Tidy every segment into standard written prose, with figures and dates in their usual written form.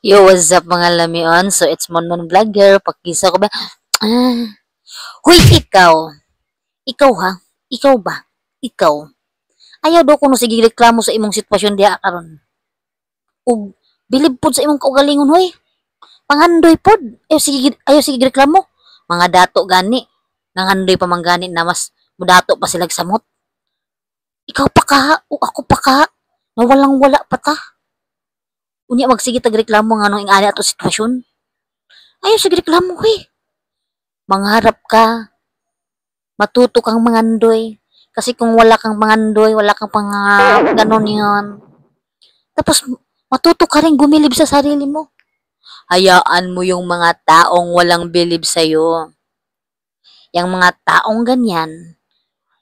Yo, what's up mga lamion? So, it's Monmon Vlogger. Pakisa ko ba? Ah. Huy, ikaw. Ikaw ha? Ikaw ba? Ikaw. Ayaw daw ko no sige reklamo sa imong sitwasyon diha karon. Ug bilib pod sa imong kaugalingon hoy. Pangandoy pod. Ayaw sige reklamo. Mga dato gani. Nangandoy pa man gani na mas mudato pa sila samot. Ikaw pa ka o ako pa ka. Na walang wala pa ta. Unya magsige tag reklamo nga nung ingani ato sitwasyon. Ayaw sige reklamo hoy. Mangharap ka, matuto kang mangandoy. Kasi kung wala kang mangandoy, wala kang ganon yun. Tapos, matuto ka rin gumilib sa sarili mo. Hayaan mo yung mga taong walang bilib sa'yo. Yung mga taong ganyan,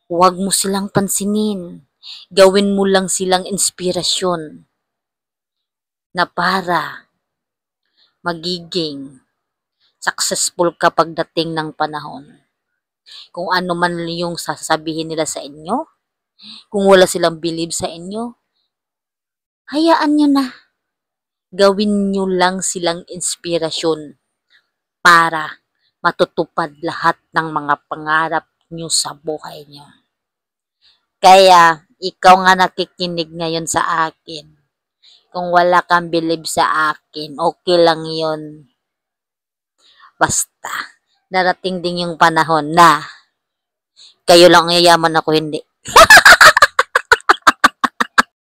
huwag mo silang pansinin. Gawin mo lang silang inspirasyon na para magiging successful ka pagdating ng panahon. Kung ano man yung sasabihin nila sa inyo, kung wala silang believe sa inyo, hayaan nyo na. Gawin nyo lang silang inspirasyon para matutupad lahat ng mga pangarap nyo sa buhay nyo. Kaya, ikaw nga nakikinig ngayon sa akin. Kung wala kang believe sa akin, okay lang yun. Basta, darating din yung panahon na kayo lang ang yayaman, ako hindi.